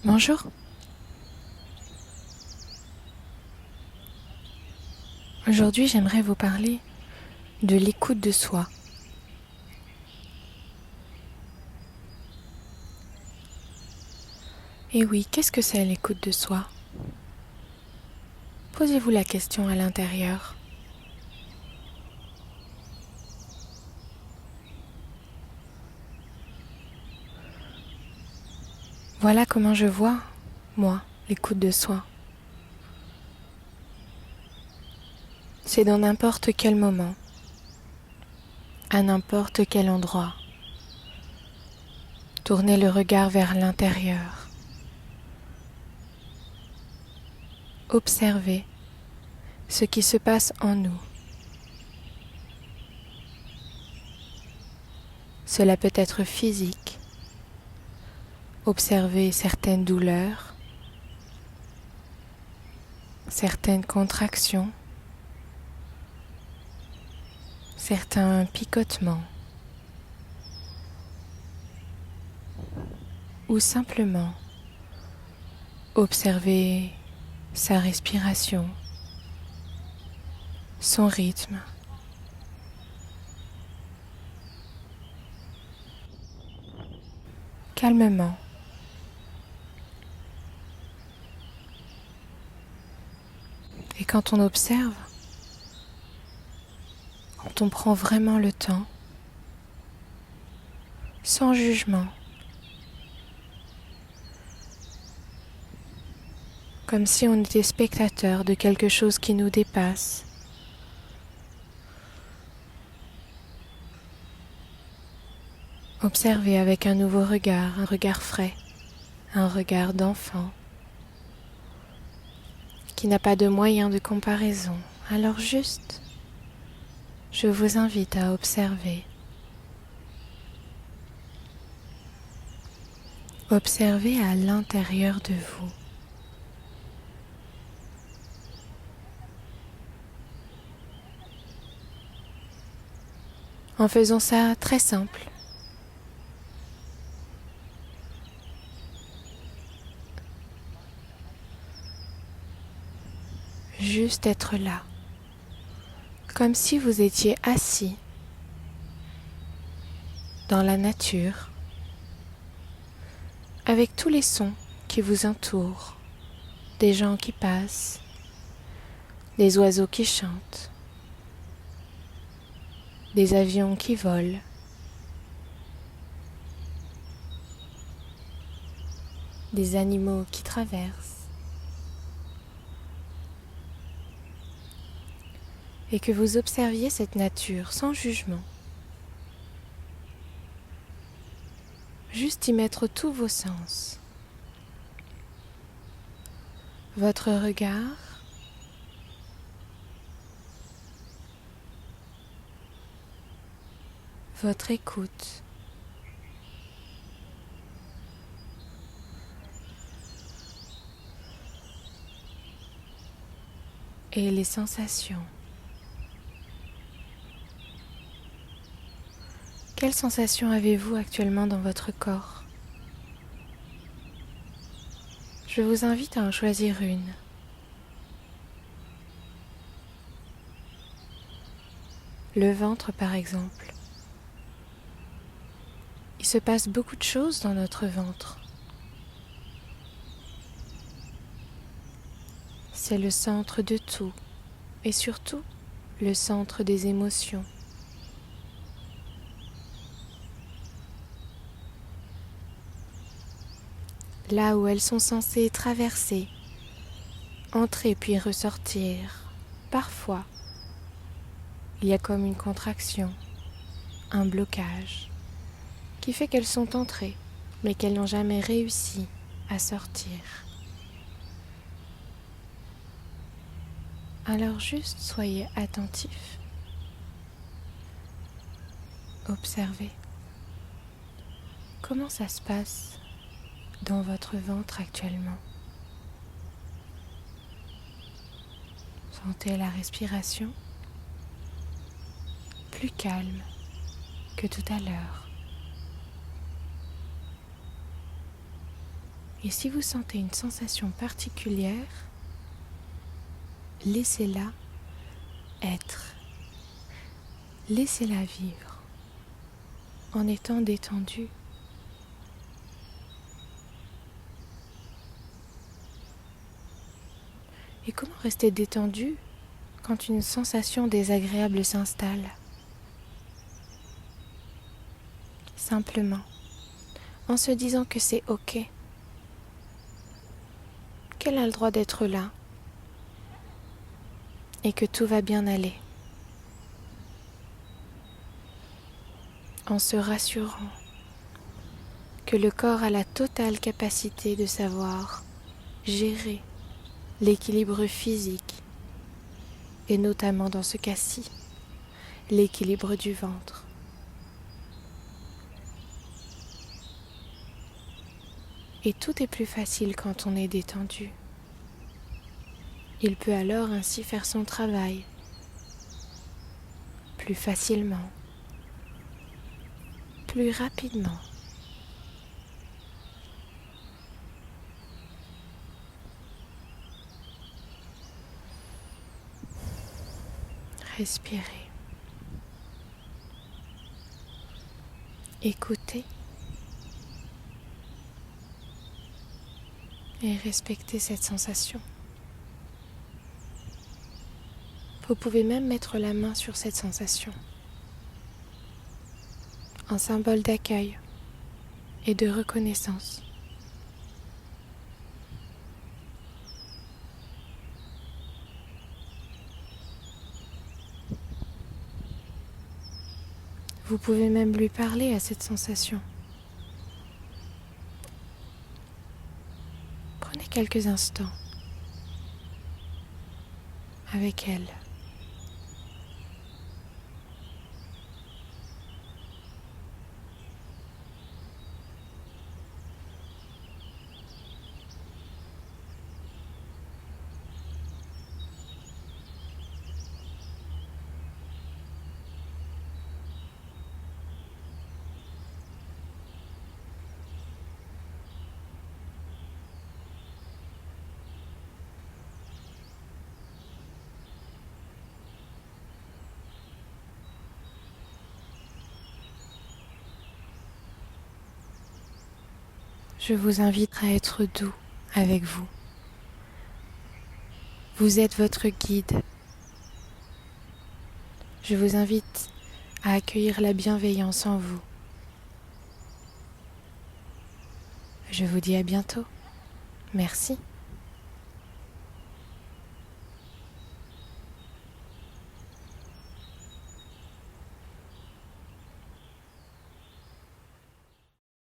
Bonjour. Aujourd'hui, j'aimerais vous parler de l'écoute de soi. Et oui, qu'est-ce que c'est l'écoute de soi? Posez-vous la question à l'intérieur. Voilà comment je vois, moi, l'écoute de soi. C'est dans n'importe quel moment, à n'importe quel endroit. Tournez le regard vers l'intérieur. Observez ce qui se passe en nous. Cela peut être physique. Observez certaines douleurs, certaines contractions, certains picotements, ou simplement observer sa respiration, son rythme. Calmement. Et quand on observe, quand on prend vraiment le temps, sans jugement, comme si on était spectateur de quelque chose qui nous dépasse, observer avec un nouveau regard, un regard frais, un regard d'enfant, qui n'a pas de moyen de comparaison. Alors juste, je vous invite à observer. Observez à l'intérieur de vous. En faisant ça très simple. Juste être là, comme si vous étiez assis dans la nature, avec tous les sons qui vous entourent, des gens qui passent, des oiseaux qui chantent, des avions qui volent, des animaux qui traversent, et que vous observiez cette nature sans jugement. Juste y mettre tous vos sens. Votre regard, votre écoute, et les sensations. Quelles sensations avez-vous actuellement dans votre corps? Je vous invite à en choisir une. Le ventre, par exemple. Il se passe beaucoup de choses dans notre ventre. C'est le centre de tout, et surtout le centre des émotions. Là où elles sont censées traverser, entrer puis ressortir. Parfois, il y a comme une contraction, un blocage, qui fait qu'elles sont entrées, mais qu'elles n'ont jamais réussi à sortir. Alors juste soyez attentifs. Observez. Comment ça se passe dans votre ventre actuellement? Sentez la respiration plus calme que tout à l'heure. Et si vous sentez une sensation particulière, laissez-la être. Laissez-la vivre en étant détendu. Et comment rester détendu quand une sensation désagréable s'installe? Simplement, en se disant que c'est OK, qu'elle a le droit d'être là et que tout va bien aller. En se rassurant que le corps a la totale capacité de savoir gérer l'équilibre physique et notamment dans ce cas-ci, l'équilibre du ventre. Et tout est plus facile quand on est détendu. Il peut alors ainsi faire son travail plus facilement, plus rapidement. Respirez. Écoutez et respectez cette sensation. Vous pouvez même mettre la main sur cette sensation, un symbole d'accueil et de reconnaissance. Vous pouvez même lui parler à cette sensation. Prenez quelques instants avec elle. Je vous invite à être doux avec vous. Vous êtes votre guide. Je vous invite à accueillir la bienveillance en vous. Je vous dis à bientôt. Merci.